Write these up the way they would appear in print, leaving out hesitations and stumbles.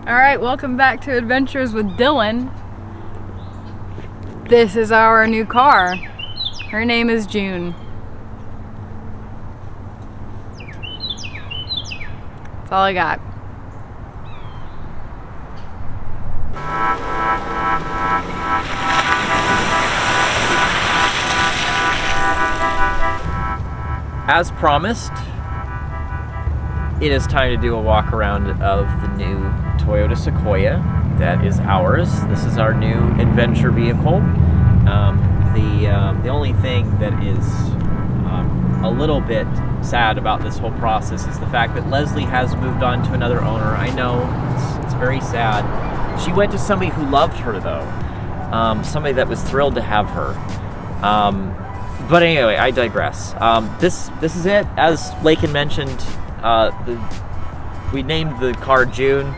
Alright, welcome back to Adventures with Dylan. This is our new car. Her name is June. That's all I got. As promised, it is time to do a walk around of the new Toyota Sequoia. That is ours. This is our new adventure vehicle. The only thing that is a little bit sad about this whole process is the fact that Leslie has moved on to another owner. I know, it's very sad. She went to somebody who loved her though. Somebody that was thrilled to have her. But anyway, I digress. This is it. As Lakin mentioned, we named the car June.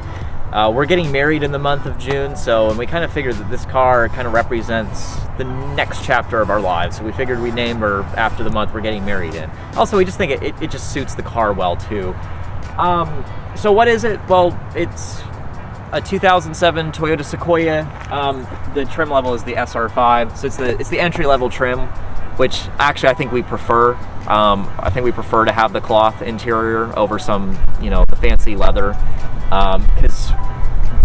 We're getting married in the month of June, and we kind of figured that this car kind of represents the next chapter of our lives. So we figured we'd name her after the month we're getting married in. Also, we just think it just suits the car well too. So what is it? Well, it's a 2007 Toyota Sequoia. The trim level is the SR5, so it's the entry-level trim, which actually I think we prefer. I think we prefer to have the cloth interior over some, the fancy leather, because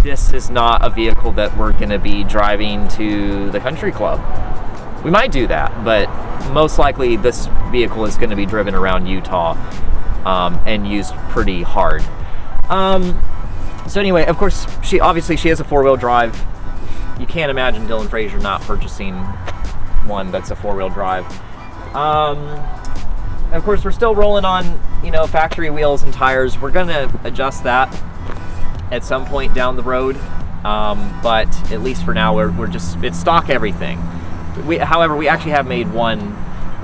this is not a vehicle that we're going to be driving to the country club. We might do that, but most likely this vehicle is going to be driven around Utah and used pretty hard. So anyway, of course, she has a four-wheel drive. You can't imagine Dylan Frazier not purchasing one that's a four-wheel drive. Of course, we're still rolling on, factory wheels and tires. We're gonna adjust that at some point down the road, but at least for now, it's stock everything. However, we actually have made one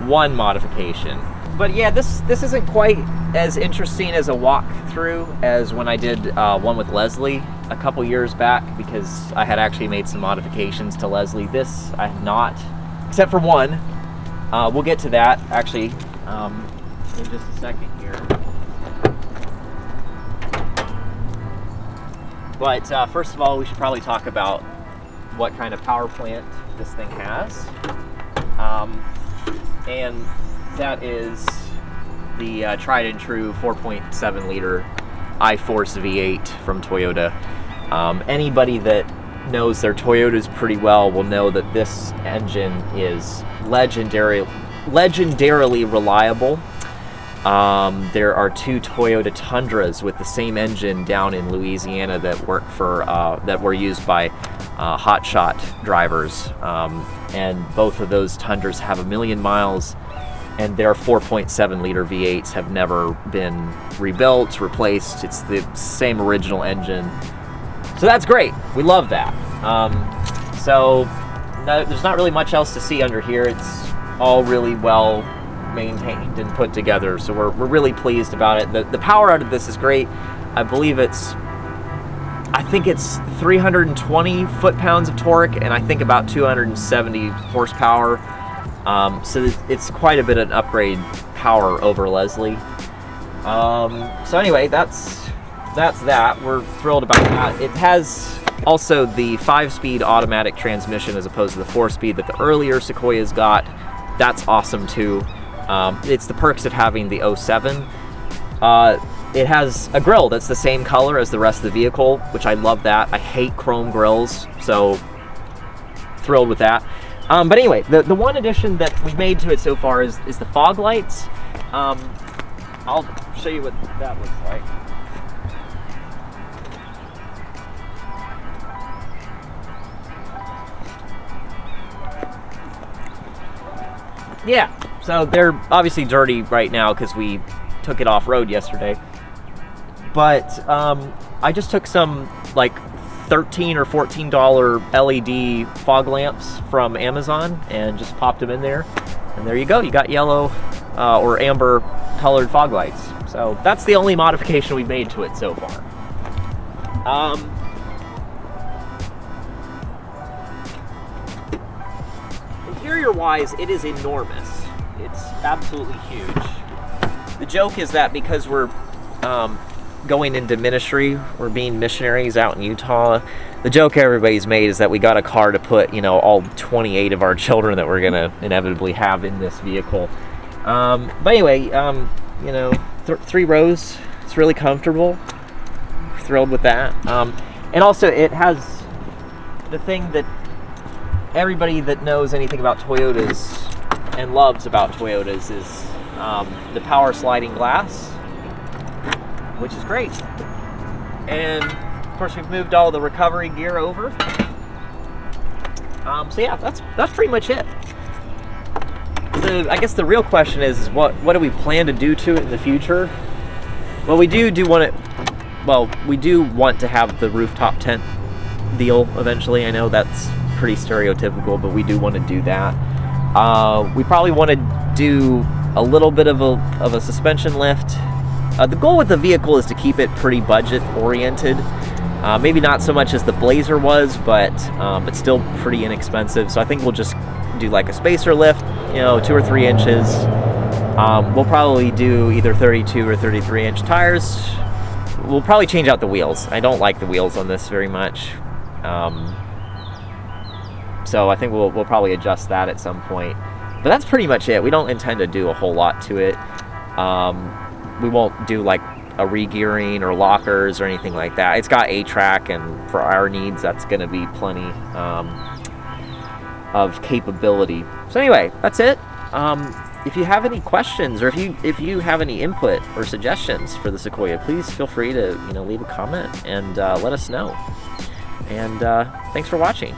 modification. But yeah, this isn't quite as interesting as a walkthrough as when I did one with Leslie a couple years back, because I had actually made some modifications to Leslie. This I have not, except for one. We'll get to that actually in just a second here. But first of all, we should probably talk about what kind of power plant this thing has. And that is the tried and true 4.7 liter iForce V8 from Toyota. Anybody that knows their Toyotas pretty well will know that this engine is legendarily reliable. There are two Toyota Tundras with the same engine down in Louisiana that work for that were used by hotshot drivers, and both of those Tundras have 1 million miles, and their 4.7 liter V8s have never been rebuilt, replaced. It's the same original engine, so that's great. We love that. There's not really much else to see under here. It's all really well maintained and put together, so we're really pleased about it. The power out of this is great. I think it's 320 foot-pounds of torque, and I think about 270 horsepower. So it's quite a bit of an upgrade power over Leslie. So anyway, that's that. We're thrilled about that. It has also the 5-speed automatic transmission as opposed to the 4-speed that the earlier Sequoias got. That's awesome too. It's the perks of having the 07. It has a grille that's the same color as the rest of the vehicle, which I love that. I hate chrome grills, so thrilled with that. But anyway, the one addition that we've made to it so far is the fog lights. I'll show you what that looks like. Yeah, so they're obviously dirty right now because we took it off-road yesterday. But I just took some like $13 or $14 LED fog lamps from Amazon and just popped them in there. And there you go, you got yellow or amber colored fog lights. So that's the only modification we've made to it so far. Interior-wise, it is enormous. It's absolutely huge. The joke is that because we're going into ministry or being missionaries out in Utah, the joke everybody's made is that we got a car to put, you know, all 28 of our children that we're going to inevitably have in this vehicle. But anyway, you know, 3 rows, it's really comfortable. Thrilled with that. And also it has the thing that everybody that knows anything about Toyotas and loves about Toyotas is the power sliding glass, which is great. And of course we've moved all the recovery gear over. So yeah, that's pretty much it. I guess the real question is what do we plan to do to it in the future? Well, we do want to have the rooftop tent deal eventually. I know that's pretty stereotypical, but we do want to do that. We probably want to do a little bit of a suspension lift. The goal with the vehicle is to keep it pretty budget oriented. Maybe not so much as the Blazer was, but still pretty inexpensive. So I think we'll just do like a spacer lift, you know, 2 or 3 inches. We'll probably do either 32 or 33 inch tires. We'll probably change out the wheels. I don't like the wheels on this very much. So I think we'll probably adjust that at some point. But that's pretty much it. We don't intend to do a whole lot to it. We won't do like a re-gearing or lockers or anything like that. It's got A-track, and for our needs, that's going to be plenty of capability. So anyway, that's it. If you have any questions, or if you have any input or suggestions for the Sequoia, please feel free to leave a comment and let us know. And thanks for watching.